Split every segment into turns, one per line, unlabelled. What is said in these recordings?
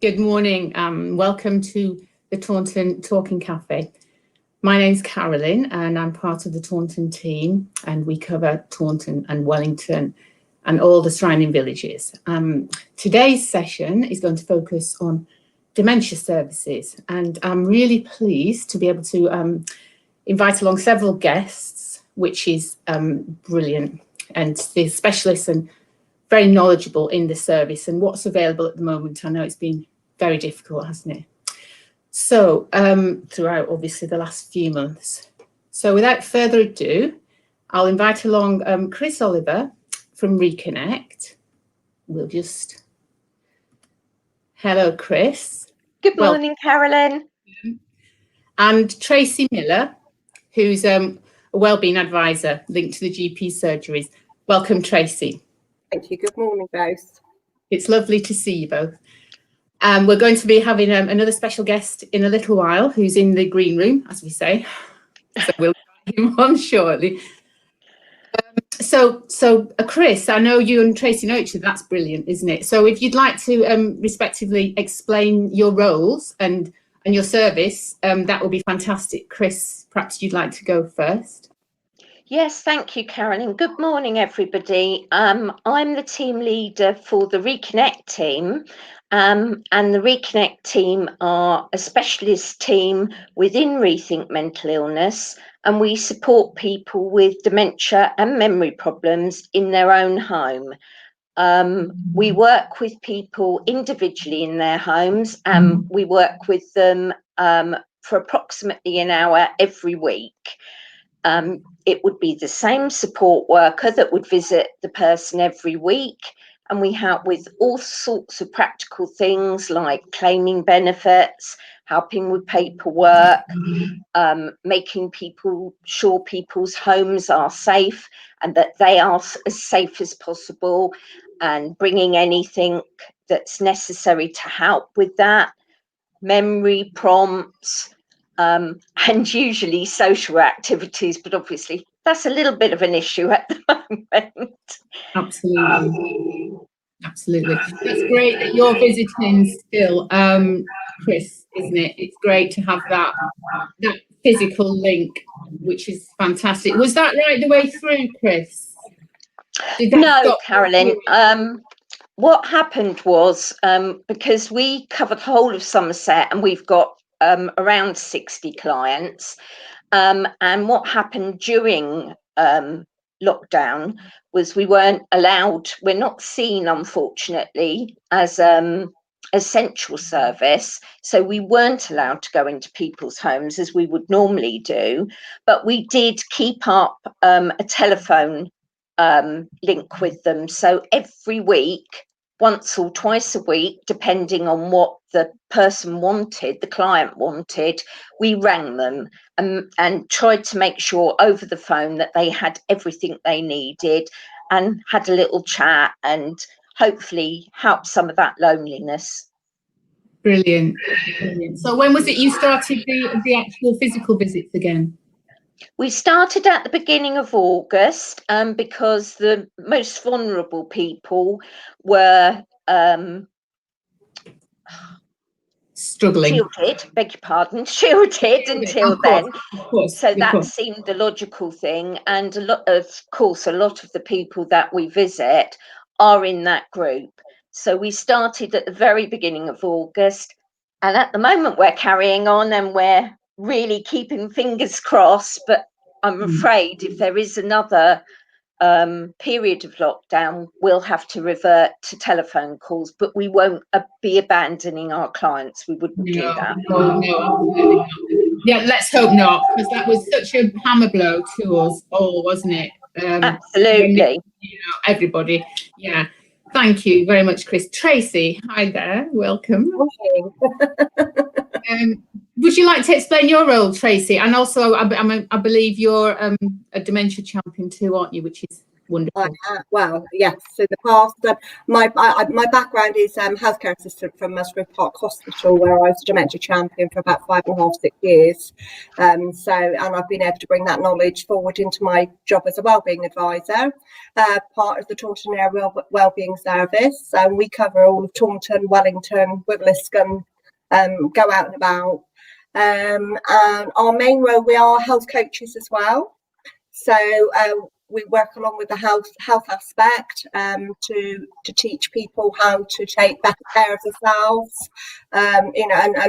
Good morning. Welcome to the Taunton Talking Cafe. My name's Carolyn and I'm part of the Taunton team, and we cover Taunton and Wellington and all the surrounding villages. Today's session is going to focus on dementia services, and I'm really pleased to be able to invite along several guests, which is brilliant, and they're specialists and very knowledgeable in the service and what's available at the moment. I know it's been very difficult, hasn't it? So throughout obviously the last few months. So without further ado, I'll invite along Chris Oliver from Reconnect. We'll just, hello Chris.
Good morning, Carolyn.
And Tracey Miller, who's a wellbeing advisor linked to the GP surgeries. Welcome, Tracey.
Thank you. Good morning, both.
It's lovely to see you both. We're going to be having another special guest in a little while, who's in the green room, as we say. So we'll get him on shortly. So Chris, I know you and Tracey know each other. That's brilliant, isn't it? So if you'd like to respectively explain your roles and your service, that would be fantastic. Chris, perhaps you'd like to go first.
Yes, thank you, Carolyn. Good morning, everybody. I'm the team leader for the Reconnect team, and the Reconnect team are a specialist team within Rethink Mental Illness, and we support people with dementia and memory problems in their own home. We work with people individually in their homes, and we work with them for approximately an hour every week. It would be the same support worker that would visit the person every week, and we help with all sorts of practical things like claiming benefits, helping with paperwork, making sure people's homes are safe and that they are as safe as possible, and bringing anything that's necessary to help with that, memory prompts, and usually social activities, but obviously that's a little bit of an issue at the moment.
Absolutely. That's great that you're visiting still, Chris, isn't it? It's great to have that physical link, which is fantastic. Was that right the way through, Chris?
No, Carolyn. What happened was, because we cover the whole of Somerset and we've got around 60 clients, and what happened during lockdown was we're not seen, unfortunately, as essential service, so we weren't allowed to go into people's homes as we would normally do, but we did keep up a telephone link with them. So every week, once or twice a week, depending on what the person wanted, the client wanted, we rang them and tried to make sure over the phone that they had everything they needed and had a little chat and hopefully help some of that loneliness.
Brilliant. So when was it you started the actual physical visits again?
We started at the beginning of August because the most vulnerable people were
struggling.
Shielded until then. So that seemed the logical thing. And of course, a lot of the people that we visit are in that group. So we started at the very beginning of August. And at the moment, we're carrying on and we're really keeping fingers crossed. But I'm afraid if there is another period of lockdown, we'll have to revert to telephone calls, but we won't be abandoning our clients. We wouldn't do that.
No. Yeah, let's hope not, because that was such a hammer blow to us all, wasn't it?
Absolutely.
Everybody. Yeah. Thank you very much, Chris. Tracey, hi there. Welcome. Would you like to explain your role, Tracey? And also, I believe you're a dementia champion too, aren't you? Which is Wonderful.
Well, yes, in the past, my background is healthcare assistant from Musgrave Park Hospital, where I was a dementia champion for about 5.5, 6 years. And I've been able to bring that knowledge forward into my job as a wellbeing advisor, part of the Taunton Area Wellbeing Service. We cover all of Taunton, Wellington, Wiveliscombe, go out and about. And our main role, we are health coaches as well. So we work along with the health aspect to teach people how to take better care of themselves, and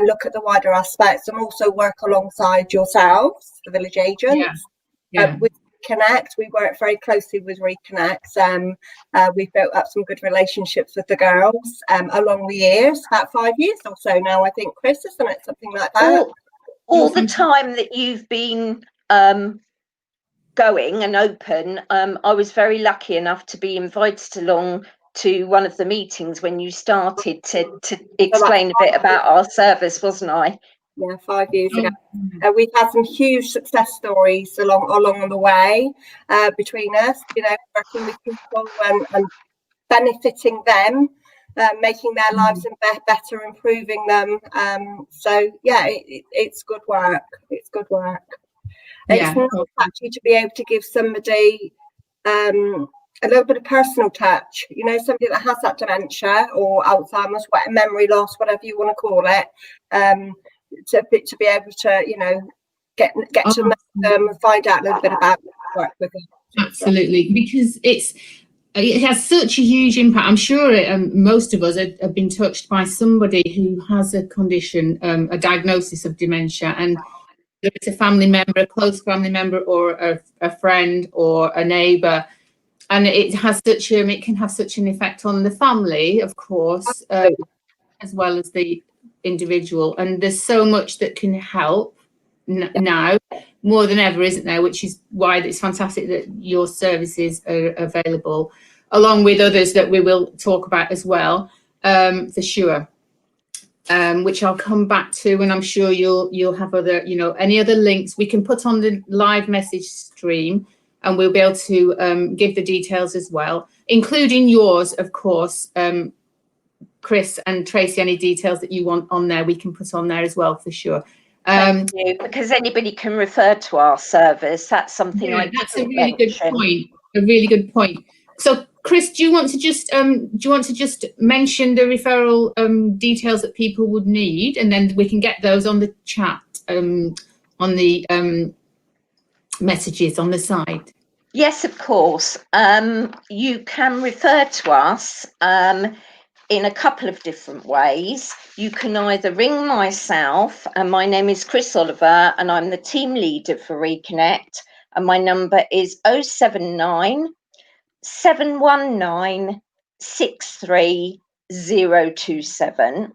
look at the wider aspects, and also work alongside yourselves, the village agents. With Reconnect, we work very closely with Reconnect. We've built up some good relationships with the girls along the years, about 5 years or so now, I think, Chris, isn't it? Something like that.
All the time that you've been going and open, I was very lucky enough to be invited along to one of the meetings when you started to explain a bit about our service, wasn't I?
Yeah, 5 years ago. We've had some huge success stories along the way between us, working with people and benefiting them, making their lives better, improving them. So yeah, it's good work. It's good work. It's nice actually to be able to give somebody a little bit of personal touch, somebody that has that dementia or Alzheimer's, memory loss, whatever you want to call it, to be able to, get to know them and find out a little bit about work with them.
Absolutely, because it has such a huge impact. I'm sure most of us have been touched by somebody who has a condition, a diagnosis of dementia, and whether it's a family member, a close family member, or a friend or a neighbour, and it can have such an effect on the family, of course, as well as the individual. And there's so much that can help now, more than ever, isn't there? Which is why it's fantastic that your services are available, along with others that we will talk about as well, for sure. Which I'll come back to, and I'm sure you'll have other, any other links we can put on the live message stream, and we'll be able to give the details as well, including yours, of course, Chris and Tracey. Any details that you want on there, we can put on there as well, for sure.
Thank you, because anybody can refer to our service. That's something
that's a really good point. A really good point. So, Chris, do you want to just mention the referral details that people would need, and then we can get those on the chat, on the messages on the side?
Yes, of course. You can refer to us in a couple of different ways. You can either ring myself, and my name is Chris Oliver, and I'm the team leader for Reconnect, and my number is 079 719 63027,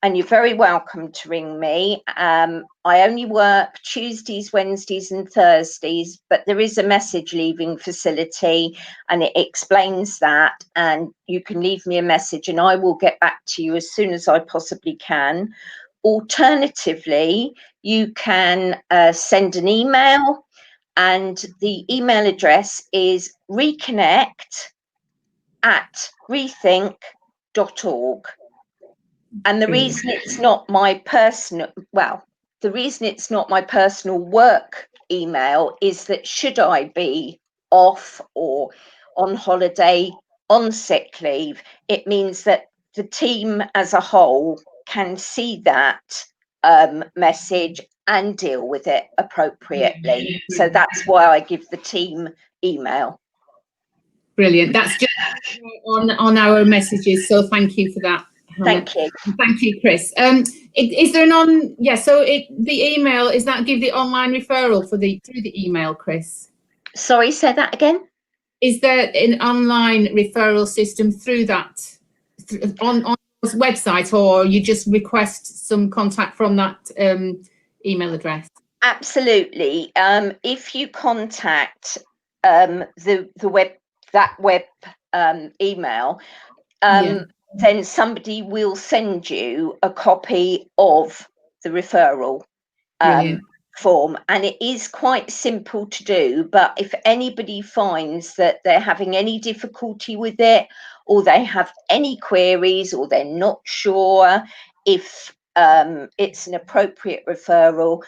and you're very welcome to ring me. I only work Tuesdays, Wednesdays and Thursdays, but there is a message leaving facility and it explains that, and you can leave me a message and I will get back to you as soon as I possibly can. Alternatively, you can send an email, and the email address is reconnect@rethink.org. And the reason it's not my personal, work email is that should I be off or on holiday, on sick leave, it means that the team as a whole can see that message and deal with it appropriately. So that's why I give the team email.
Brilliant. That's just on our messages. So thank you for that, Hannah.
Thank you.
Thank you, Chris. Is there the email, is that give the online referral through the email, Chris?
Sorry, say that again.
Is there an online referral system through that on this website, or you just request some contact from that email address?
Absolutely. If you contact the web email, then somebody will send you a copy of the referral form, and it is quite simple to do. But if anybody finds that they're having any difficulty with it, or they have any queries, or they're not sure if it's an appropriate referral,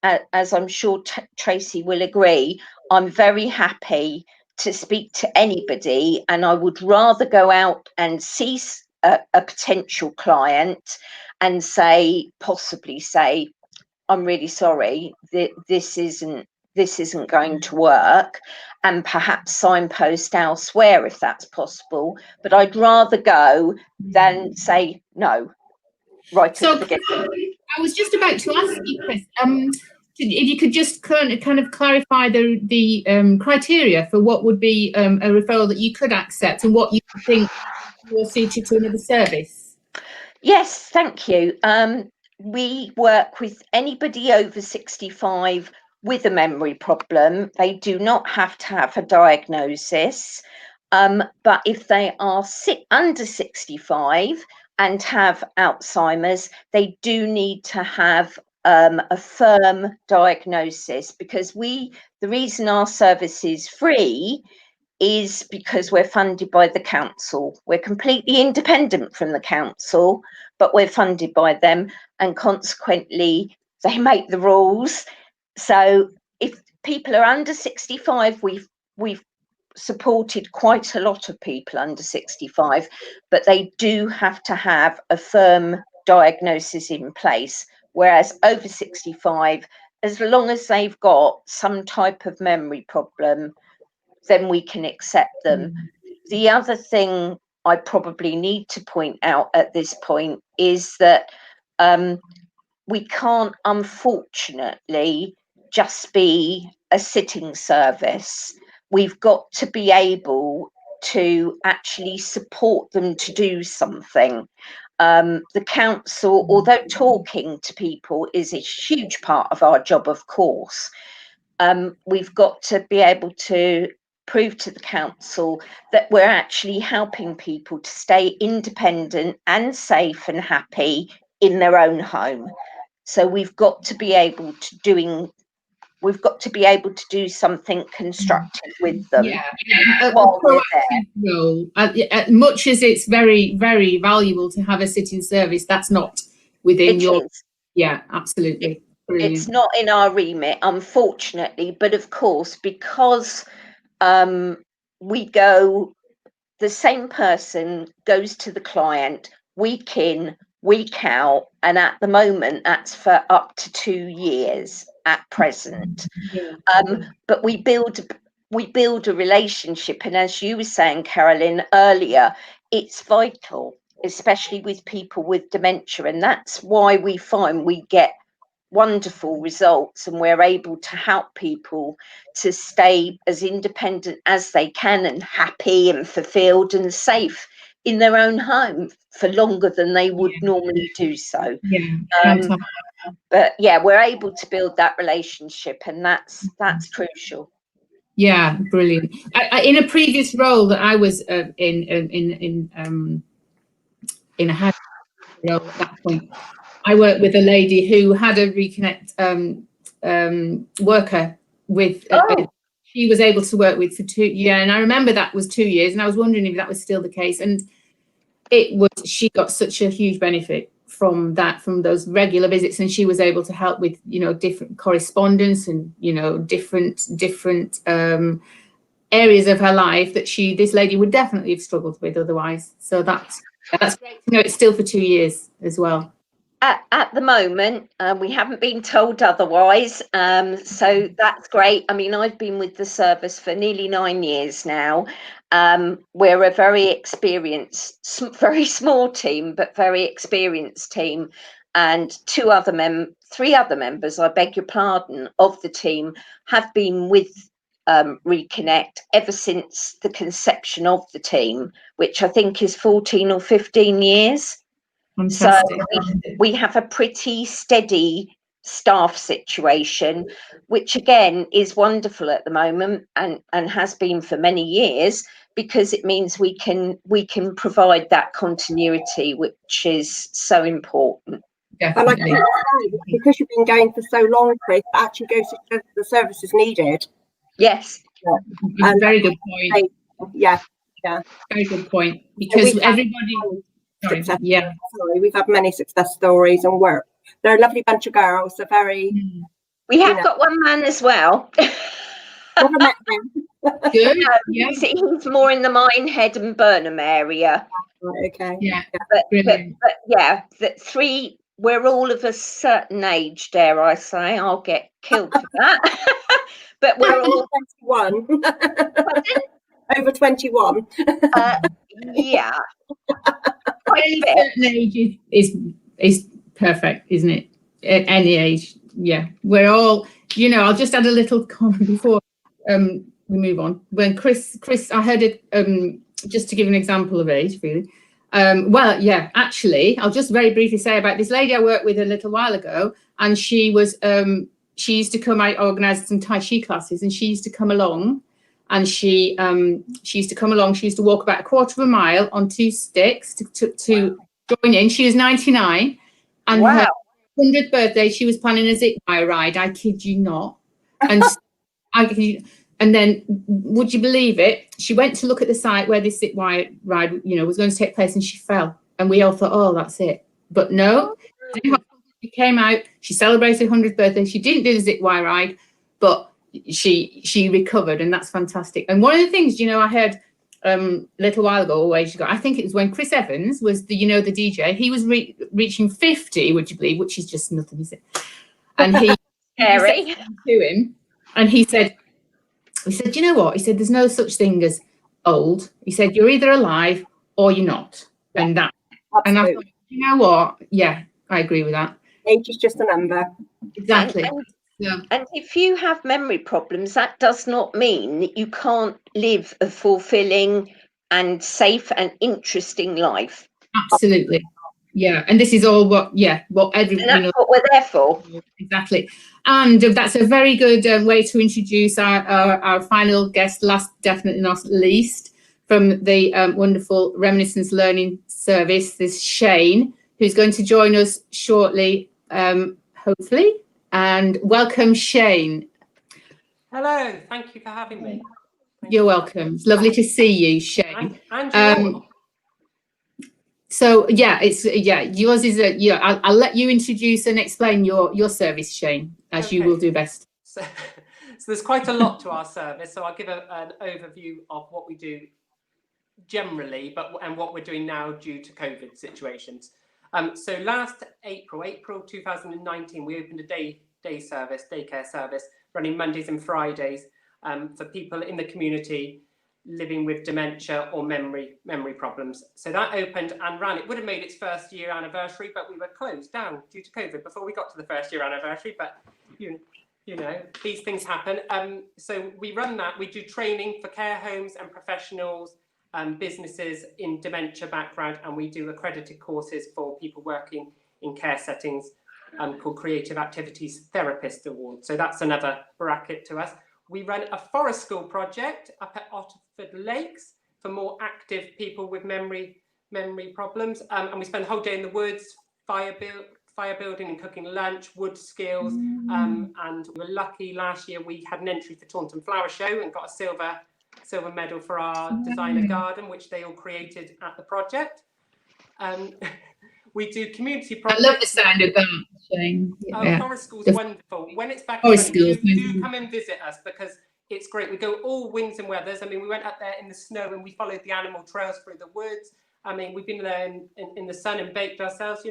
as I'm sure Tracey will agree, I'm very happy to speak to anybody, and I would rather go out and see a potential client and possibly say, I'm really sorry, this isn't going to work, and perhaps signpost elsewhere if that's possible. But I'd rather go than say no right at the beginning.
I was just about to ask you, Chris, if you could just kind of clarify the criteria for what would be a referral that you could accept and what you think will suit you to another service.
Yes, thank you. We work with anybody over 65 with a memory problem. They do not have to have a diagnosis, but if they are under 65 and have Alzheimer's, they do need to have a firm diagnosis, because the reason our service is free is because we're funded by the council. We're completely independent from the council, but we're funded by them, and consequently they make the rules. So if people are under 65, we've supported quite a lot of people under 65, but they do have to have a firm diagnosis in place, whereas over 65, as long as they've got some type of memory problem, then we can accept them. The other thing I probably need to point out at this point is that we can't, unfortunately, just be a sitting service. We've got to be able to actually support them to do something. The council, although talking to people is a huge part of our job, of course, we've got to be able to prove to the council that we're actually helping people to stay independent and safe and happy in their own home. So we've got to be able to do something constructive with them. While we're there.
Much as it's very, very valuable to have a sitting service, that's not within your. Yeah, absolutely. Brilliant.
It's not in our remit, unfortunately, but of course, because the same person goes to the client week in, week out, and at the moment that's for up to 2 years at present. But we build a relationship, and as you were saying, Carolyn, earlier, it's vital, especially with people with dementia, and that's why we find we get wonderful results, and we're able to help people to stay as independent as they can, and happy and fulfilled and safe in their own home for longer than they would normally do so. But yeah, we're able to build that relationship, and that's crucial.
Yeah, brilliant. In a previous role that I was in a house role at that point, I worked with a lady who had a Reconnect worker with. She was able to work with for 2 years, and I remember that was 2 years, and I was wondering if that was still the case. And it was. She got such a huge benefit from those regular visits, and she was able to help with different correspondence and different areas of her life that this lady would definitely have struggled with otherwise. So that's great to know it's still for 2 years as well.
At the moment, we haven't been told otherwise, so that's great. I mean, I've been with the service for nearly 9 years now. We're a very experienced, very small team, but very experienced team, and three other members, I beg your pardon, of the team have been with Reconnect ever since the conception of the team, which I think is 14 or 15 years. Fantastic. So we have a pretty steady staff situation, which again is wonderful at the moment, and has been for many years, because it means we can provide that continuity, which is so important.
And I think because you've been going for so long, Chris, it actually goes to show that the service is needed.
Yes.
And very good point.
Yeah.
Very good point. Because everybody.
We've had many success stories and work. They're a lovely bunch of girls. They're very.
We have got one man as well.
Never met him.
Good.
He's more in the Minehead and Burnham area.
Okay.
Yeah.
But yeah, that three. We're all of a certain age, dare I say. I'll get killed for that. But we're all
21. Over 21.
Yeah.
Any certain age is perfect, isn't it? At any age. Yeah. We're all, I'll just add a little comment before we move on. When Chris, I heard it, just to give an example of age, really. Well, yeah, actually, I'll just very briefly say about this lady I worked with a little while ago, and she was, she used to come, I organised some Tai Chi classes, and she used to come along, and she used to walk about a quarter of a mile on 2 sticks to join in. She was 99, and her 100th birthday, she was planning a zip wire ride. I kid you not. And then, would you believe it? She went to look at the site where this zip wire ride, was going to take place, and she fell. And we all thought, oh, that's it. But no, she came out. She celebrated her 100th birthday. She didn't do the zip wire ride, but she recovered, and that's fantastic. And one of the things, I heard a little while ago, I think it was when Chris Evans was the DJ. He was reaching 50, would you believe? Which is just nothing, is it? And he said to him, and he said, you know what? He said, there's no such thing as old. He said, you're either alive or you're not. Yeah, and that, absolutely. And I thought, you know what? Yeah, I agree with that.
Age is just a number.
Exactly.
And if you have memory problems, that does not mean that you can't live a fulfilling and safe and interesting life.
Absolutely. Yeah. And this is all what everyone,
what we're there for.
Exactly. And that's a very good way to introduce our final guest, last definitely not least, from the wonderful Reminiscence Learning Service, this Shane, who's going to join us shortly, hopefully. And welcome, Shane.
Hello, thank you for having me.
You're welcome. It's lovely to see you, Shane.
And
so yours is I'll let you introduce and explain your service, Shane, as you will do best.
So there's quite a lot to our service, so I'll give an overview of what we do generally, and what we're doing now due to COVID situations. So last April 2019, we opened a daycare service, running Mondays and Fridays for people in the community living with dementia or memory problems. So that opened and ran. It would have made its first year anniversary, but we were closed down due to COVID before we got to the first year anniversary. But you know, these things happen. So we run that. We do training for care homes and professionals, businesses in dementia background, and we do accredited courses for people working in care settings called Creative Activities Therapist Award. So that's another bracket to us. We run a forest school project up at Otterford Lakes for more active people with memory problems, and we spend the whole day in the woods, fire building and cooking lunch, wood skills, and we were lucky last year we had an entry for Taunton Flower Show and got a silver medal for our designer garden, which they all created at the project. We do community projects.
I love the sound of that, Shane.
Yeah. Forest School's wonderful. When it's back running, do come and visit us, because it's great. We go all winds and weathers. I mean, we went up there in the snow and we followed the animal trails through the woods. I mean, we've been there in the sun and baked ourselves.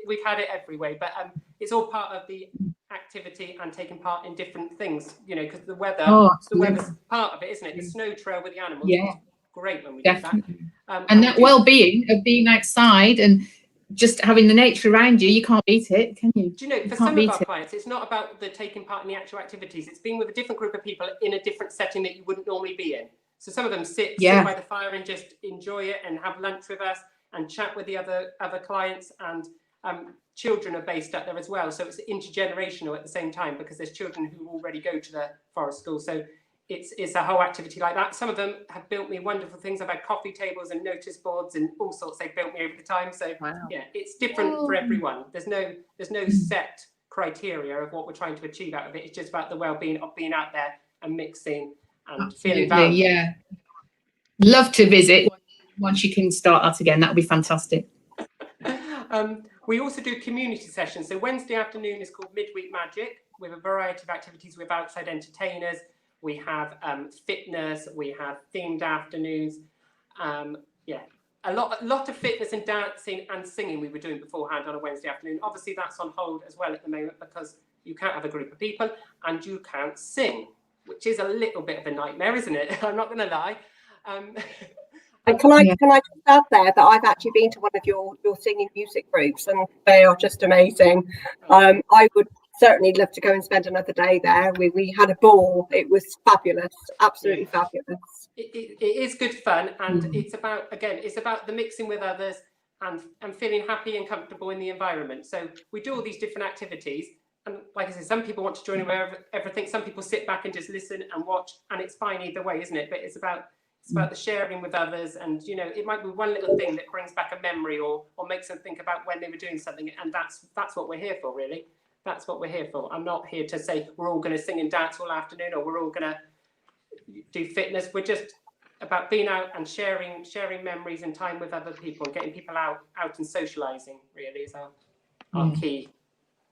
We've had it every way, but it's all part of the activity and taking part in different things, because the weather's part of it, isn't it? The snow trail with the animals.
Yeah.
Great when we
Definitely.
do that.
And that well-being of being outside and just having the nature around you, you can't beat it, can you?
Do you know, for some of our clients, it's not about the taking part in the actual activities. It's being with a different group of people in a different setting that you wouldn't normally be in. So some of them sit by the fire and just enjoy it and have lunch with us and chat with the other clients. And children are based up there as well. So it's intergenerational at the same time, because there's children who already go to the forest school. So it's a whole activity like that. Some of them have built me wonderful things. I've had coffee tables and notice boards and all sorts they've built me over the time. So yeah, it's different for everyone. There's no set criteria of what we're trying to achieve out of it. It's just about the well-being of being out there and mixing and feeling valued.
Yeah, love to visit once you can start that again. That would be fantastic.
We also do community sessions. So Wednesday afternoon is called Midweek Magic, with a variety of activities with outside entertainers. We have fitness, we have themed afternoons. Yeah, a lot of fitness and dancing and singing we were doing beforehand on a Wednesday afternoon. Obviously that's on hold as well at the moment because you can't have a group of people and you can't sing, which is a little bit of a nightmare, isn't it? I'm not going to lie.
And can I just add there that I've actually been to one of your singing music groups and they are just amazing. I would certainly love to go and spend another day there. We had a ball. It was fabulous, absolutely fabulous.
It is good fun, and it's about the mixing with others and feeling happy and comfortable in the environment. So we do all these different activities, and like I said, some people want to join in with everything. Some people sit back and just listen and watch, and it's fine either way, isn't it? But it's about the sharing with others, and you know, it might be one little thing that brings back a memory or makes them think about when they were doing something, and that's what we're here for, really. That's what we're here for. I'm not here to say we're all going to sing and dance all afternoon or we're all going to do fitness. We're just about being out and sharing memories and time with other people and getting people out and socialising, really, is our key.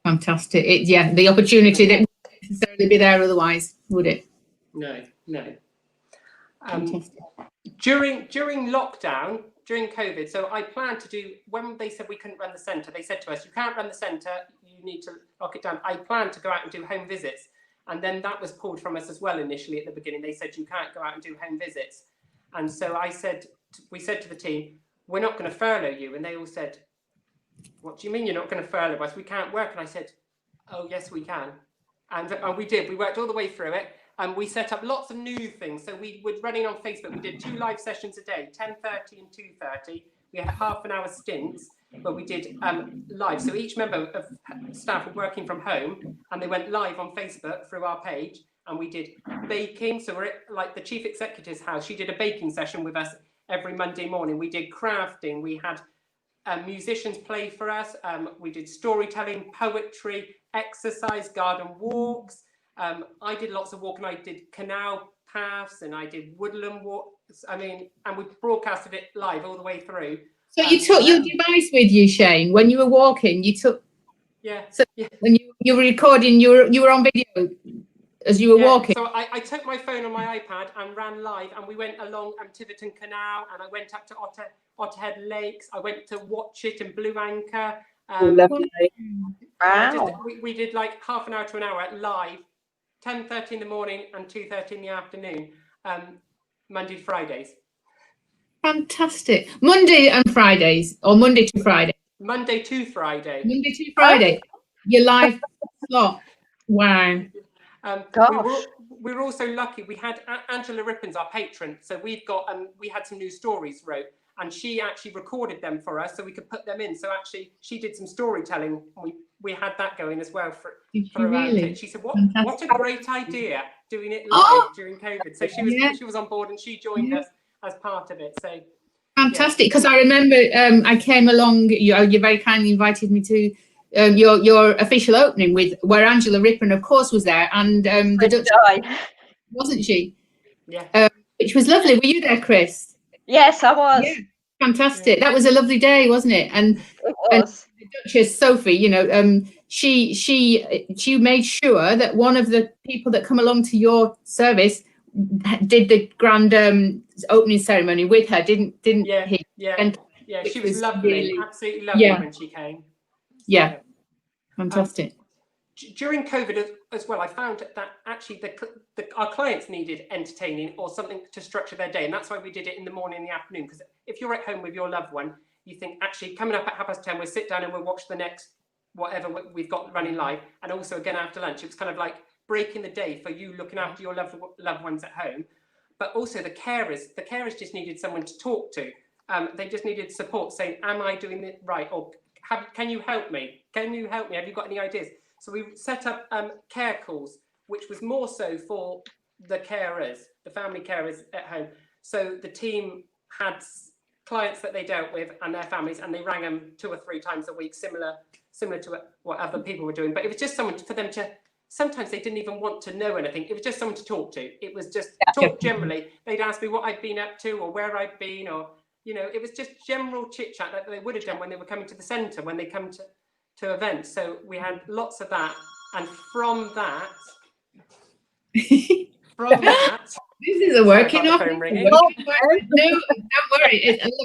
Fantastic. The opportunity that wouldn't necessarily be there otherwise, would it?
No. During lockdown, during COVID, so I planned to do, when they said we couldn't run the centre, they said to us, you can't run the centre, you need to lock it down. I planned to go out and do home visits, and then that was pulled from us as well initially at the beginning. They said you can't go out and do home visits. And so we said to the team, we're not going to furlough you. And they all said, what do you mean you're not going to furlough us? We can't work. And I said, oh, yes, we can. And we did. We worked all the way through it. And we set up lots of new things. So we were running on Facebook. We did 2 live sessions a day, 10:30 and 2:30. We had half-an-hour stints, but we did live. So each member of staff were working from home, and they went live on Facebook through our page. And we did baking. So we're at, like, the chief executive's house. She did a baking session with us every Monday morning. We did crafting. We had musicians play for us. We did storytelling, poetry, exercise, garden walks. I did lots of walking. I did canal paths and I did woodland walks. I mean, and we broadcasted it live all the way through.
So you took your device with you, Shane, when you were walking. You took when you were recording. You were on video as you were walking.
So I took my phone on my iPad and ran live, and we went along Tiverton Canal, and I went up to Otterhead Lakes. I went to Watchet and Blue Anchor.
Lovely.
Wow.
We did like half an hour to an hour live, 10:30 in the morning and 2:30 in the afternoon, Monday to Fridays.
Fantastic. Monday and Fridays, or Monday to Friday?
Monday to Friday.
Monday to Friday. Your live slot. Wow. We were also lucky. We had Angela Rippon's our patron, so we had some new stories wrote, and she actually recorded them for us so we could put them in. So actually, she did some storytelling. We had that going as well for really?
She said, "What a great idea doing it live during COVID." So she was on board and she joined us as part of it. So
fantastic, because I remember I came along. You very kindly invited me to your official opening where Angela Rippon, of course, was there, and the Dutch, wasn't she?
Yeah.
Which was lovely. Were you there, Chris?
Yes, I was.
Yeah. Fantastic. That was a lovely day, wasn't it? And
it was.
And the Duchess Sophie, she made sure that one of the people that come along to your service did the grand opening ceremony with her, didn't he?
Yeah, she was lovely, really, absolutely lovely when she came.
Yeah, fantastic.
During COVID as well, I found that actually our clients needed entertaining or something to structure their day, and that's why we did it in the morning and the afternoon. Because if you're at home with your loved one, you think actually coming up at 10:30, we'll sit down and we'll watch the next whatever we've got running live, and also again after lunch. It was kind of like breaking the day for you looking after your loved ones at home, but also the carers just needed someone to talk to. They just needed support, saying, "Am I doing it right?" or "Can you help me? Can you help me? Have you got any ideas?" So we set up care calls, which was more so for the carers, the family carers at home. So the team had clients that they dealt with and their families, and they rang them 2 or 3 times a week, similar to what other people were doing. But it was just someone for them to, sometimes they didn't even want to know anything. It was just someone to talk to. It was just talk generally. They'd ask me what I'd been up to or where I'd been, or, you know, it was just general chit chat that they would have done when they were coming to the centre, when they come to events. So we had lots of that. And from that,
this is a working off. No, don't worry. I love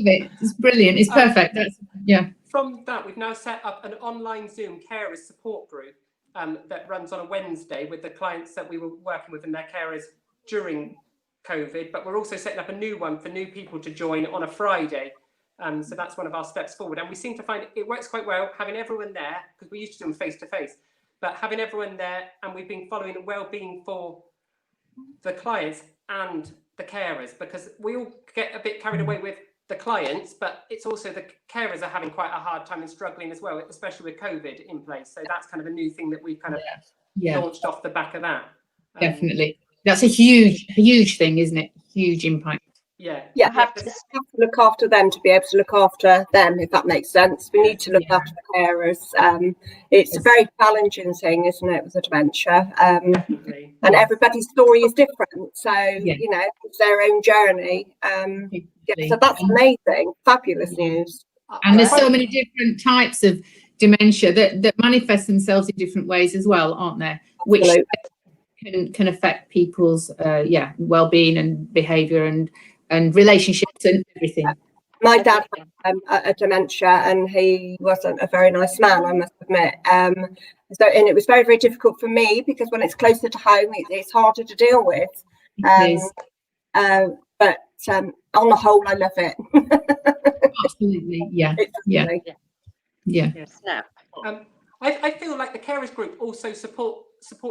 it. It's brilliant. It's perfect. That's, yeah.
From that, we've now set up an online Zoom carers support group that runs on a Wednesday with the clients that we were working with and their carers during COVID. But we're also setting up a new one for new people to join on a Friday. So that's one of our steps forward. And we seem to find it works quite well having everyone there, because we used to do them face to face, but having everyone there, and we've been following the well-being for the clients and the carers, because we all get a bit carried away with the clients, but it's also the carers are having quite a hard time and struggling as well, especially with COVID in place. So that's kind of a new thing that we've kind of launched off the back of that.
Definitely. That's a huge thing, isn't it? Huge impact.
Yeah, have to look after them to be able to look after them, if that makes sense. We need to look after the carers. It's a very challenging thing, isn't it, with the dementia? And everybody's story is different, so you know, it's their own journey. So that's amazing, fabulous news.
And there's so many different types of dementia that manifest themselves in different ways as well, aren't there? Which can affect people's well-being and behaviour and relationships and everything.
My dad had a dementia, and he wasn't a very nice man, I must admit. And it was very, very difficult for me, because when it's closer to home, it's harder to deal with. But on the whole, I love it.
Absolutely, yeah.
I feel like the carers group also support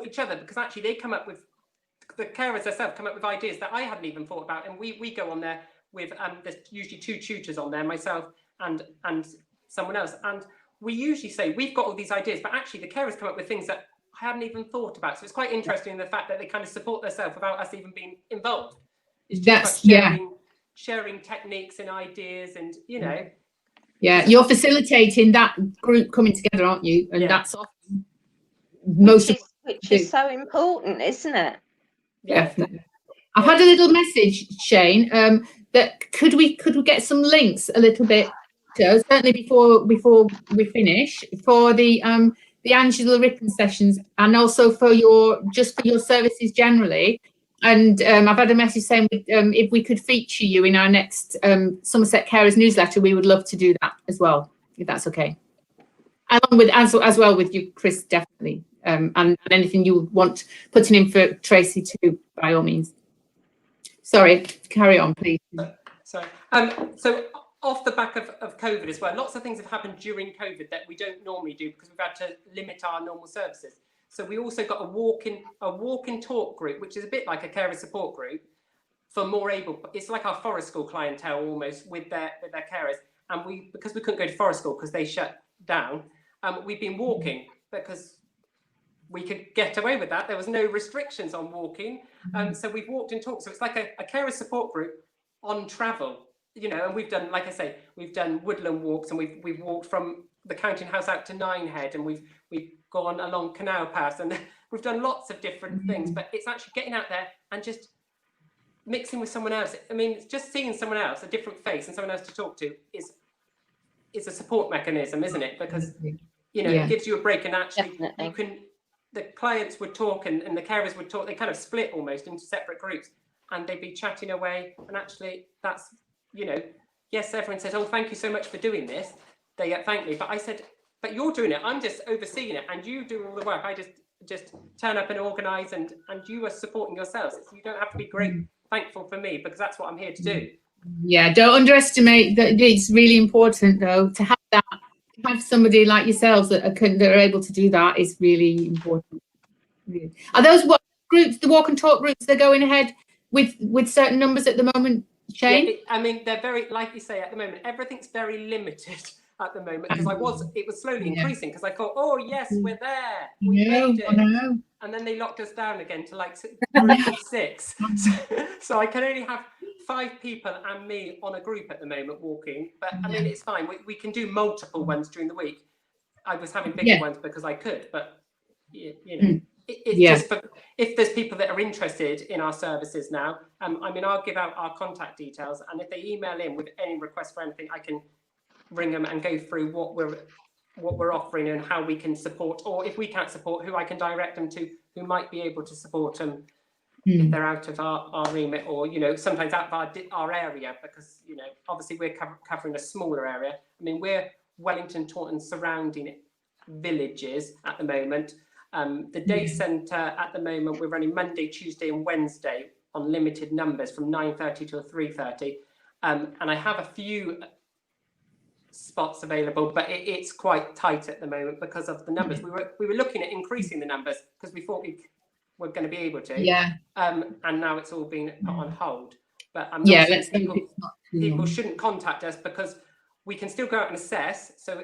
each other, because actually they come up with, the carers themselves come up with ideas that I hadn't even thought about, and we go on there with there's usually 2 tutors on there, myself and someone else, and we usually say we've got all these ideas, but actually the carers come up with things that I hadn't even thought about. So it's quite interesting, the fact that they kind of support themselves without us even being involved. It's just sharing techniques and ideas, and you know.
Yeah, you're facilitating that group coming together, aren't you? And that's often
which is so important, isn't it?
Definitely. I've had a little message, Shane, that could we get some links a little bit, certainly before we finish, for the Angela Rippon sessions, and also for your services generally. And I've had a message saying if we could feature you in our next Somerset Carers newsletter, we would love to do that as well, if that's okay. Along with as well with you, Chris, definitely. And anything you want putting in for Tracey too, by all means. Sorry, carry on, please.
So off the back of COVID as well, lots of things have happened during COVID that we don't normally do, because we've had to limit our normal services. So we also got a walk-in talk group, which is a bit like a carer support group for more able. It's like our forest school clientele almost with their carers. And because we couldn't go to forest school because they shut down, we've been walking because we could get away with that. There was no restrictions on walking. So we've walked and talked. So it's like a carer support group on travel, you know, and we've done, like I say, we've done woodland walks, and we've walked from the counting house out to Ninehead, and we've gone along Canal Pass, and we've done lots of different things. But it's actually getting out there and just mixing with someone else. I mean, just seeing someone else, a different face, and someone else to talk to is a support mechanism, isn't it? Because you know, it gives you a break, and actually you can. The clients would talk and the carers would talk. They kind of split almost into separate groups, and they'd be chatting away. And actually, that's, you know, yes, everyone says, "Oh, thank you so much for doing this." They thank me, but I said, "But you're doing it. I'm just overseeing it, and you do all the work. I just turn up and organise, and you are supporting yourselves. You don't have to be thankful for me, because that's what I'm here to do."
Yeah, don't underestimate that. It's really important though to have that. Have somebody like yourselves that are able to do that is really important. Are those groups, the walk and talk groups, they're going ahead with certain numbers at the moment, Shane?
Yeah, I mean, they're very, like you say, at the moment, everything's very limited. at the moment because it was slowly increasing because I thought, oh yes, we're there, we made it. And then they locked us down again to like group of 6. So I can only have 5 people and me on a group at the moment walking. But I mean, it's fine. We can do multiple ones during the week. I was having bigger ones because I could, but you know, it's just for if there's people that are interested in our services now. I mean, I'll give out our contact details, and if they email in with any request for anything, I can ring them and go through what we're offering and how we can support, or if we can't support, who I can direct them to who might be able to support them if they're out of our remit, or you know, sometimes out of our area, because you know, obviously we're covering a smaller area. I mean, we're Wellington, Taunton surrounding villages at the moment. The day centre at the moment, we're running Monday, Tuesday and Wednesday on limited numbers from 9:30 till 3:30, and I have a few spots available, but it's quite tight at the moment because of the numbers. We were looking at increasing the numbers because we thought we were going to be able to, and now it's all been put on hold. But I'm not saying people shouldn't contact us, because we can still go out and assess. So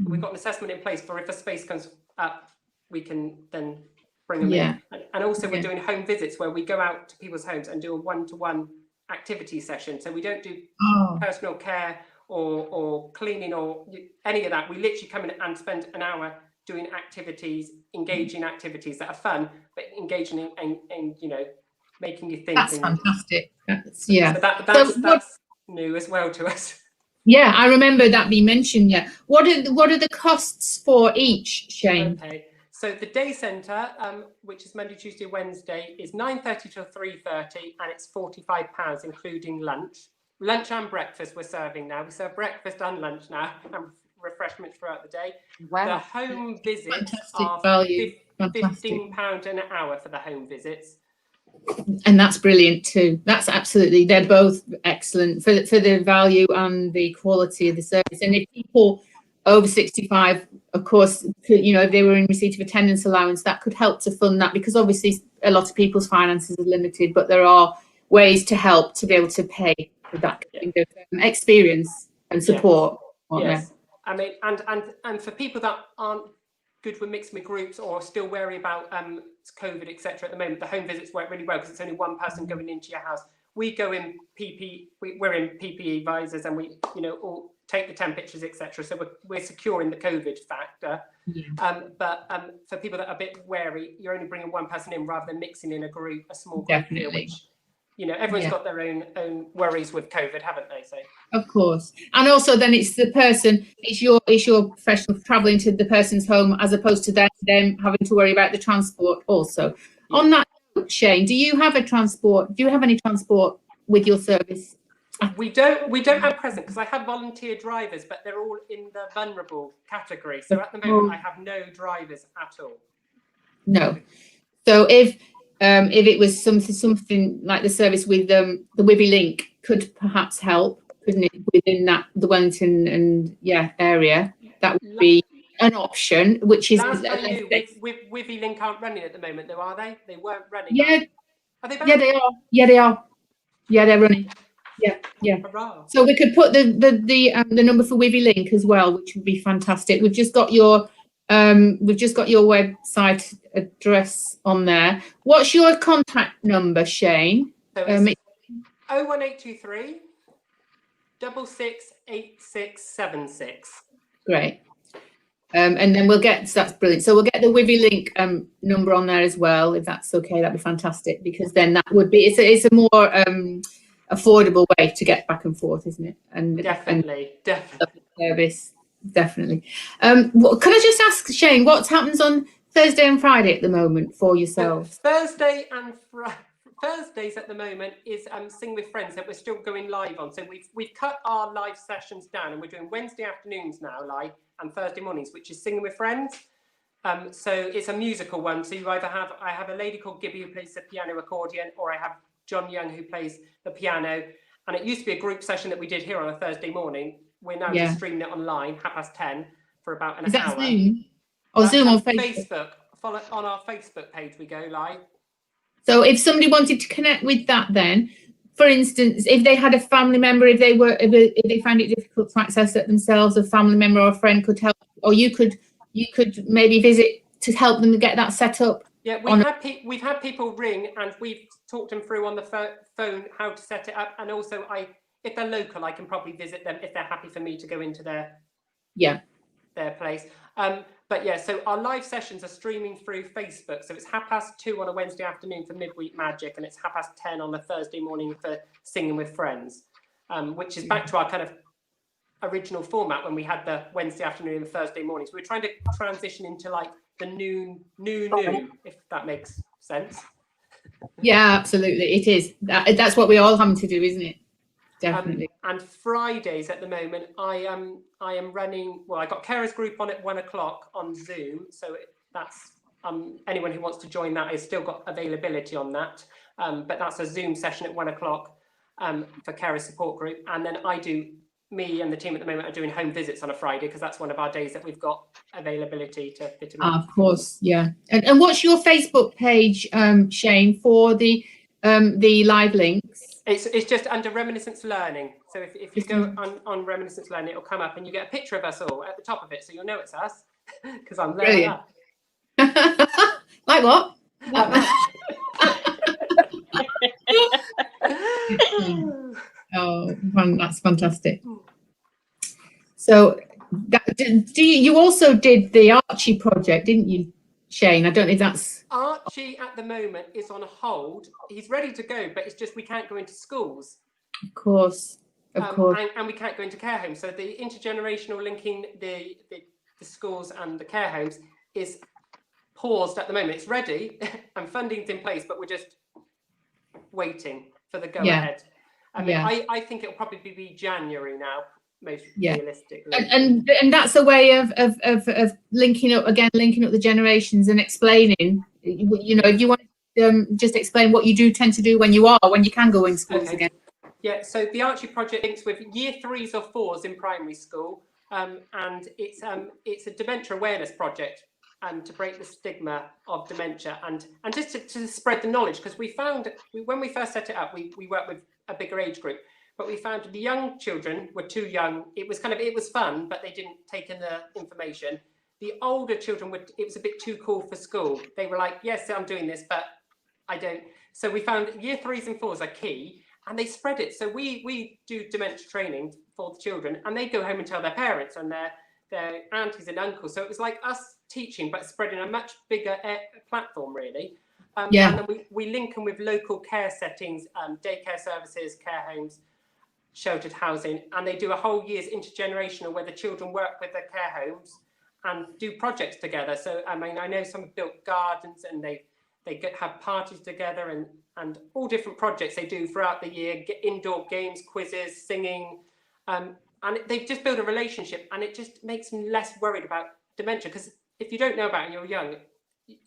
we've got an assessment in place for if a space comes up, we can then bring them in. And also we're doing home visits where we go out to people's homes and do a one-to-one activity session. So we don't do personal care or cleaning or any of that. We literally come in and spend an hour doing activities, engaging activities that are fun, but engaging in you know, making you think.
That's fantastic.
So that's new as well to us.
Yeah, I remember that being mentioned. Yeah, what are the costs for each, Shane?
Okay, so the day centre, which is Monday, Tuesday, Wednesday, is 9:30 till 3:30, and it's £45, including lunch. Lunch and breakfast we're serving now. We serve breakfast and lunch now, and refreshments throughout the day. Wow. The home visits are £15 an hour for the home visits.
And that's brilliant too. That's absolutely, they're both excellent for the value and the quality of the service. And if people over 65, of course, you know, if they were in receipt of attendance allowance, that could help to fund that, because obviously a lot of people's finances are limited, but there are ways to help to be able to pay for that kind of experience and support.
Yes. I mean, and for people that aren't good with mixed groups or still wary about COVID, etc. at the moment, the home visits work really well because it's only one person going into your house. We go in we're in PPE visors, and we, you know, all take the temperatures, etc. So we're securing the COVID factor. But for people that are a bit wary, you're only bringing one person in rather than mixing in a small group here, which, you know, everyone's got their own worries with COVID, haven't they? So
of course, and also then it's the person, it's your professional travelling to the person's home, as opposed to them having to worry about the transport also. On that note, Shane, do you have any transport with your service?
We don't have present, because I have volunteer drivers, but they're all in the vulnerable category. So at the moment I have no drivers at all. No.
So if it was something like the service with the Webby Link could perhaps help, couldn't it, within the Wellington and area, that would be an option, which is
last I knew, Webby Link aren't running at the moment though, are they? They weren't running. Are they back?
Yeah, they are. Yeah, they're running. Yeah.
Hurrah.
So we could put the number for Webby Link as well, which would be fantastic. We've just got your website address on there. What's your contact number, Shane?
So it's 01823 668676.
Great. And then that's brilliant. So we'll get the Webby Link number on there as well, if that's okay. That'd be fantastic, because then that would be it's a more affordable way to get back and forth, isn't it? And
definitely
service, definitely. Can I just ask, Shane, what happens on Thursday and Friday at the moment for yourselves?
Thursday and Thursdays at the moment is Sing with Friends that we're still going live on. So we've cut our live sessions down, and we're doing Wednesday afternoons now live, and Thursday mornings, which is Singing with Friends. So it's a musical one. So I have a lady called Gibby who plays the piano accordion, or I have John Young who plays the piano. And it used to be a group session that we did here on a Thursday morning. We're now just streaming it online, 10:30, for about an hour. Is that
Zoom? Or Zoom on
Facebook? Follow on our Facebook page, we go live.
So if somebody wanted to connect with that, then for instance, if they had a family member, if they found it difficult to access it themselves, a family member or a friend could help, or you could maybe visit to help them get that set up.
Yeah, we've had people ring and we've talked them through on the phone how to set it up, and also if they're local, I can probably visit them if they're happy for me to go into their place. But yeah, so our live sessions are streaming through Facebook. So it's 2:30 on a Wednesday afternoon for Midweek Magic, and it's 10:30 on a Thursday morning for Singing with Friends, which is back to our kind of original format when we had the Wednesday afternoon and Thursday mornings. We're trying to transition into like the new, if that makes sense.
Yeah, absolutely, it is. That's what we're all having to do, isn't it? Definitely.
And Fridays at the moment, I am running. Well, I got carers group on at 1 o'clock on Zoom, so that's anyone who wants to join that has still got availability on that. But that's a Zoom session at 1 o'clock for carer support group, and then me and the team at the moment are doing home visits on a Friday because that's one of our days that we've got availability to fit them in.
Of course, yeah. And what's your Facebook page, Shane, for the live links?
It's just under Reminiscence Learning. So if you go on Reminiscence Learning, it'll come up and you get a picture of us all at the top of it, so you'll know it's us because I'm there.
Like what? Oh, that's fantastic. So you also did the Archie Project, didn't you, Shane? I don't know if that's...
Archie at the moment is on hold. He's ready to go, but it's just we can't go into schools.
Of course.
And we can't go into care homes. So the intergenerational linking the schools and the care homes is paused at the moment. It's ready and funding's in place, but we're just waiting for the go-ahead. I mean, I think it'll probably be January now, most realistically.
And that's a way of linking up the generations and explaining. You know, if you want to just explain what you do tend to do when you can go in schools again.
Yeah, so the Archie Project links with year 3s or 4s in primary school, and it's a dementia awareness project. To break the stigma of dementia and just to spread the knowledge, because we found when we first set it up, we worked with a bigger age group, but we found the young children were too young. It was fun, but they didn't take in the information. The older children it was a bit too cool for school. They were like, yes, I'm doing this, but I don't. So we found year 3s and 4s are key, and they spread it. So we do dementia training for the children, and they go home and tell their parents and their aunties and uncles. So it was like us teaching, but spreading a much bigger platform, really. And then we link them with local care settings, daycare services, care homes, sheltered housing, and they do a whole year's intergenerational where the children work with their care homes and do projects together. So I mean, I know some have built gardens and they have parties together and all different projects they do throughout the year, get indoor games, quizzes, singing, and they've just built a relationship, and it just makes them less worried about dementia, because if you don't know about it and you're young,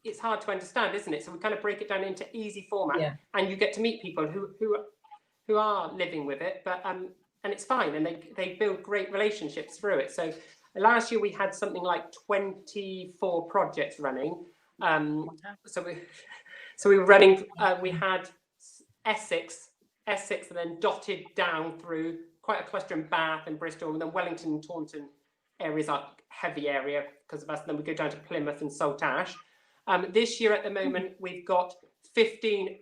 it's hard to understand, isn't it? So we kind of break it down into easy format, and you get to meet people who are living with it, but and it's fine, and they build great relationships through it. So last year we had something like 24 projects running. So we were running. We had Essex, and then dotted down through quite a cluster in Bath and Bristol, and then Wellington and Taunton areas are heavy area because of us. And then we go down to Plymouth and Saltash. This year at the moment, we've got 15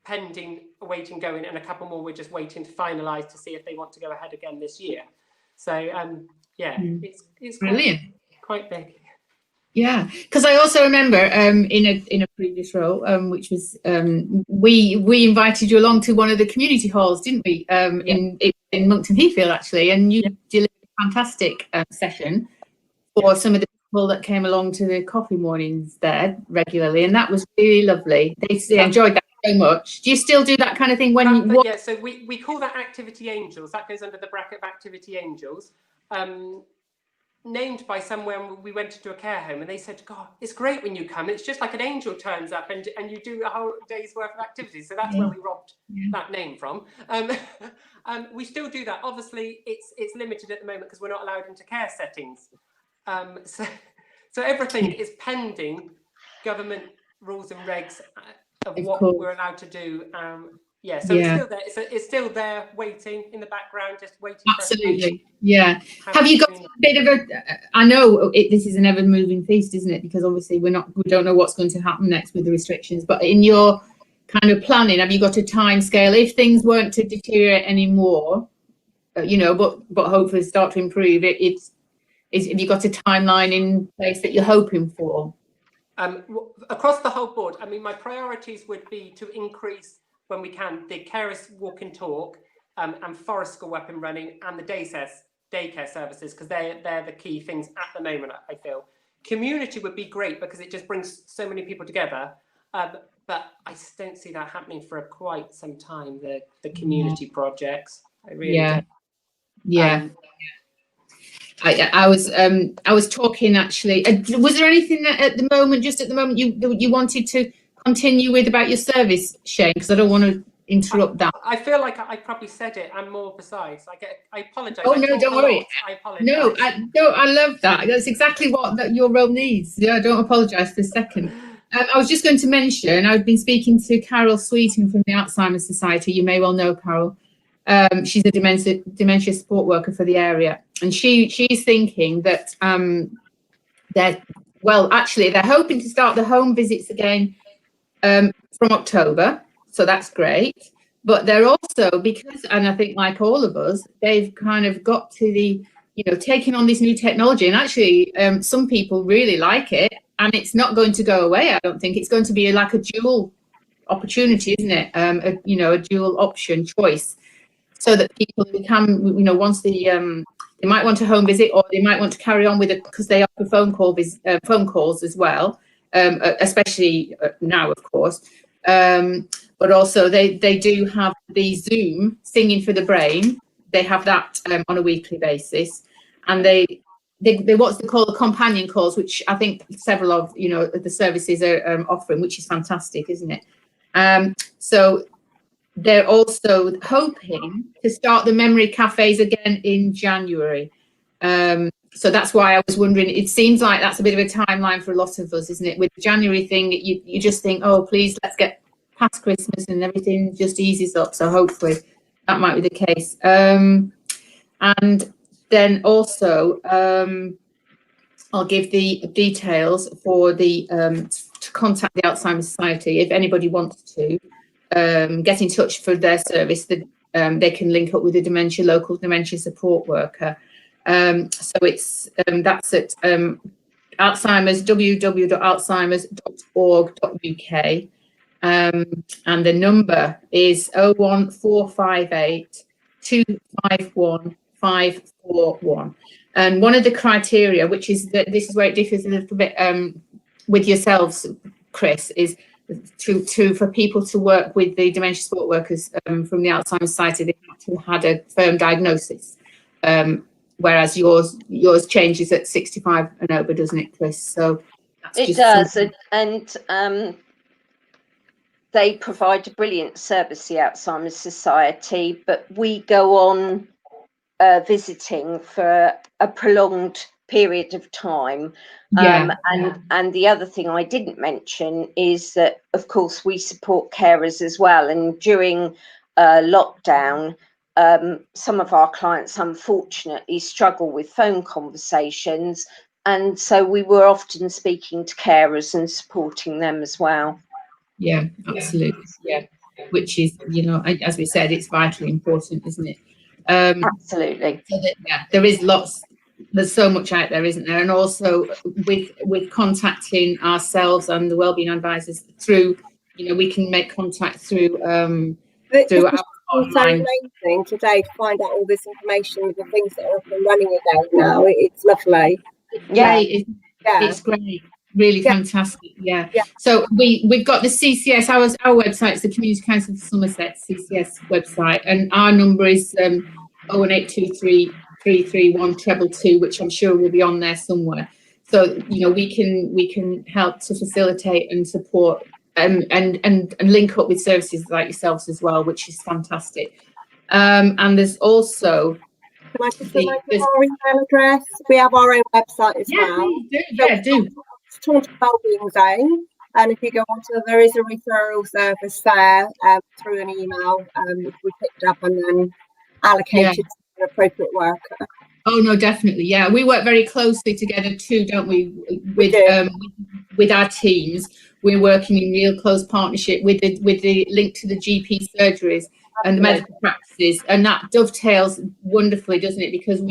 pending, awaiting going, and a couple more we're just waiting to finalise to see if they want to go ahead again this year. So it's
brilliant,
quite big.
Yeah, because I also remember in a previous role, which was we invited you along to one of the community halls, didn't we? In Monkton Heathfield, actually, and you delivered a fantastic session for some of the people that came along to the coffee mornings there regularly, and that was really lovely. They enjoyed that so much. Do you still do that kind of thing when you?
Yeah, so we call that Activity Angels. That goes under the bracket of Activity Angels. Named by someone. We went into a care home and they said, God, it's great when you come. It's just like an angel turns up and you do a whole day's worth of activities. So that's where we robbed that name from. We still do that. Obviously, it's limited at the moment because we're not allowed into care settings. So everything is pending government rules and regs of what we're allowed to do. yeah, so it's still there. It's still there, waiting in the background, just waiting.
Absolutely, yeah. Have you got a bit of a? I know this is an ever-moving feast, isn't it? Because obviously we don't know what's going to happen next with the restrictions. But in your kind of planning, have you got a time scale if things weren't to deteriorate anymore? You know, but hopefully start to improve. Have you got a timeline in place that you're hoping for?
Across the whole board, I mean, my priorities would be to increase, when we can, the carers walk and talk, and forest school up and running, and the daycare services, because they're the key things at the moment, I feel. Community would be great because it just brings so many people together, but I just don't see that happening for quite some time, the community projects. I really don't.
Yeah. I was talking actually. Was there anything that at the moment you wanted to continue with about your service, Shane? Because I don't want to interrupt that.
I feel like I probably said it and more besides. I apologise.
Oh no, don't worry.
I apologise.
No, I love that. That's exactly what your role needs. Yeah, don't apologise for a second. I was just going to mention I've been speaking to Carol Sweeting from the Alzheimer's Society. You may well know Carol. She's a dementia support worker for the area, and she's thinking that they're hoping to start the home visits again from October, so that's great. But they're also, because, and I think like all of us, they've kind of got to the, taking on this new technology, and actually some people really like it, and it's not going to go away. I don't think it's going to be like a dual opportunity, isn't it? A dual option choice. So that people can, once they might want a home visit, or they might want to carry on with it because they offer phone calls as well, especially now, of course. But also they do have the Zoom Singing for the Brain. They have that on a weekly basis, and they what's they call the companion calls, which I think several of the services are offering, which is fantastic, isn't it? So. They're also hoping to start the memory cafes again in January. So that's why I was wondering, it seems like that's a bit of a timeline for a lot of us, isn't it? With the January thing, you just think, oh, please, let's get past Christmas and everything just eases up. So hopefully that might be the case. And then also, I'll give the details for to contact the Alzheimer's Society if anybody wants to. Get in touch for their service, that they can link up with a local dementia support worker. So it's that's at Alzheimer's, www.alzheimers.org.uk, and the number is 01458 251 541. And one of the criteria, which is that this is where it differs a little bit with yourselves, Chris, is for people to work with the dementia support workers from the Alzheimer's Society, they have to have had a firm diagnosis, whereas yours changes at 65 and over, doesn't it, Chris? So
it does, and they provide a brilliant service, the Alzheimer's Society, but we go on visiting for a prolonged period of time. And the other thing I didn't mention is that, of course, we support carers as well. And during lockdown, some of our clients, unfortunately, struggle with phone conversations. And so we were often speaking to carers and supporting them as well.
Yeah, absolutely. Yeah, which is, as we said, it's vitally important, isn't it?
Absolutely.
So that, there is there's so much out there, isn't there? And also with contacting ourselves and the wellbeing advisors through, we can make contact through our online.
Amazing today to find out all this information, the things that are up and running again now. It's lovely.
It's great. Really fantastic. Yeah. So we've got the CCS, our website's the Community Council for Somerset CCS website, and our number is 01823 331 222, which I'm sure will be on there somewhere. So we can help to facilitate and support and link up with services like yourselves as well, which is fantastic. And there's also,
can I just our email address? We have our own website as well.
Please do. Do.
Taunton Wellbeing Zone. And if you go onto, there is a referral service there through an email, which we picked up and then allocated to an appropriate worker.
Oh no, definitely, yeah. We work very closely together too, don't we? With our teams, we're working in real close partnership with the link to the GP surgeries and the medical practices, and that dovetails wonderfully, doesn't it? Because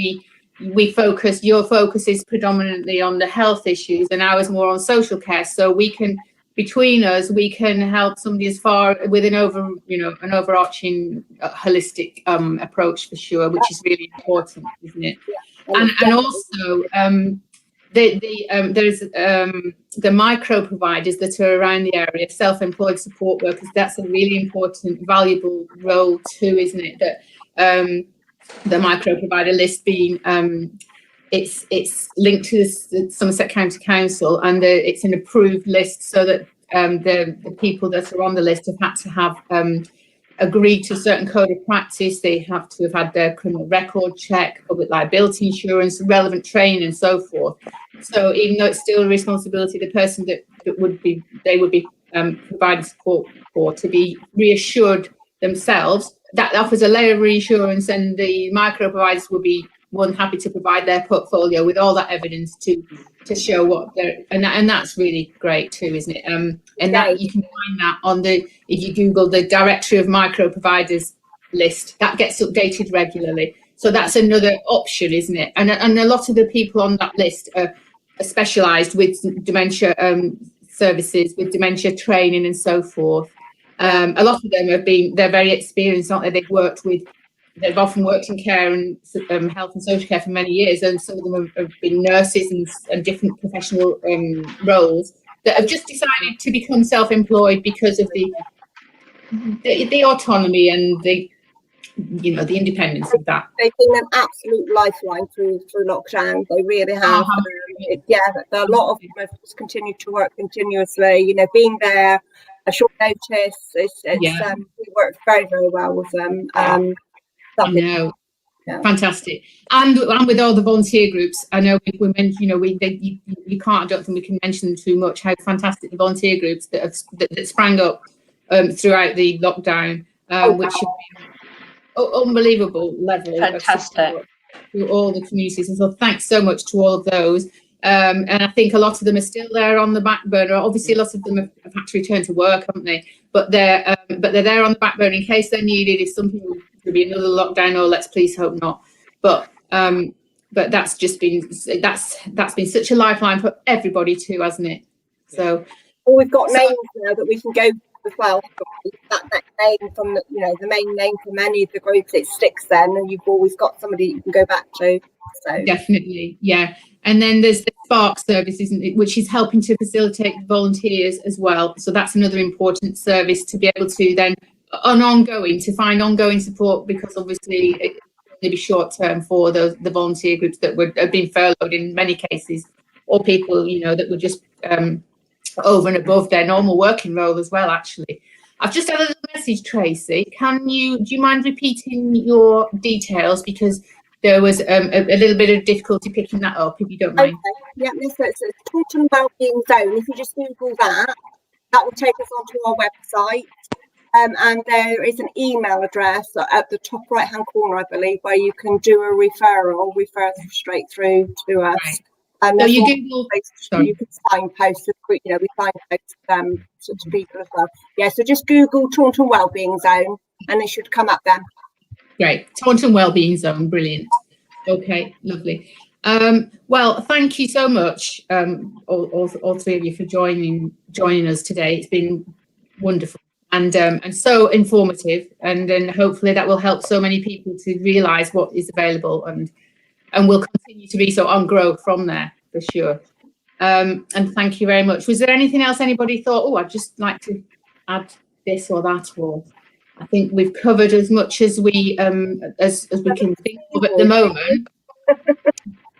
your focus is predominantly on the health issues, and ours more on social care. So between us, we can help somebody as far with an overarching holistic approach for sure, which is really important, isn't it? Yeah. And also there's the micro providers that are around the area, self-employed support workers. That's a really important, valuable role too, isn't it? That the micro provider list being it's linked to the Somerset County Council, and it's an approved list, so that the people that are on the list have had to have agreed to a certain code of practice. They have to have had their criminal record check, public liability insurance, relevant training, and so forth. So even though it's still a responsibility of the person that would be providing support for, to be reassured themselves, that offers a layer of reassurance, and the micro providers will be more than happy to provide their portfolio with all that evidence to show what they're, and that's really great too, isn't it? And that you can find that on if you Google the directory of micro providers list, that gets updated regularly. So that's another option, isn't it? And a lot of the people on that list are specialised with dementia services, with dementia training and so forth. A lot of them they're very experienced, aren't they? They've often worked in care and health and social care for many years, and some of them have been nurses and different professional roles that have just decided to become self-employed because of the autonomy and the independence of that.
They've been an absolute lifeline through lockdown. They really have. A lot of them have just continued to work continuously. Being there, a short notice. We worked very, very well with them.
I know. Yeah. Fantastic. And with all the volunteer groups, I know we mentioned, you can't, I don't think we can mention them too much, how fantastic the volunteer groups that sprang up throughout the lockdown, which have been unbelievable level
fantastic
of support through all the communities. And so thanks so much to all of those. And I think a lot of them are still there on the back burner. Obviously, lots of them have had to return to work, haven't they? But they're there on the back burner in case they're needed. If something to be another lockdown, or let's please hope not. But that's just been that's been such a lifeline for everybody too, hasn't it? So
we've got names now that we can go as well. That name from the main name for many of the groups, it sticks then, and you've always got somebody you can go back to. So
definitely, yeah. And then there's the Spark service, isn't it, which is helping to facilitate volunteers as well. So that's another important service to be able to then find ongoing support, because obviously it can be short term for the volunteer groups that have been furloughed in many cases, or people that were just over and above their normal working role as well. Actually, I've just had a little message, Tracy. Do you mind repeating your details, because there was a little bit of difficulty picking that up, if you don't mind.
Okay. Yeah, so it's Taunton Wellbeing Zone. If you just Google that will take us onto our website. And there is an email address at the top right hand corner, I believe, where you can do a refer straight through to us.
Right.
And
so you Google,
you can signpost, we signpost to people as well. Yeah, so just Google Taunton Wellbeing Zone and it should come up then. Great.
Taunton Wellbeing Zone, brilliant. Okay, lovely. Well, thank you so much, all three of you, for joining us today. It's been wonderful and so informative, and then hopefully that will help so many people to realise what is available, and will continue to be so on growth from there, for sure. And thank you very much. Was there anything else anybody thought, I'd just like to add this or that, or? I think we've covered as much as we can think of at the moment.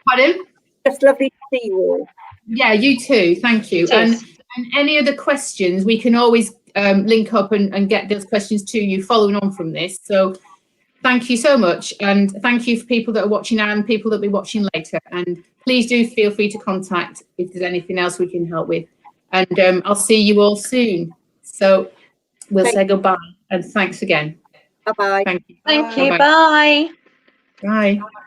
Pardon?
Just lovely to see you all.
Yeah, you too. Thank you. And any other questions, we can always link up and get those questions to you following on from this. So thank you so much. And thank you for people that are watching now and people that will be watching later. And please do feel free to contact if there's anything else we can help with. and I'll see you all soon. So we'll say goodbye and thanks again.
Bye-bye.
Thank you.
Thank you.
Bye-bye.
Bye.
Bye.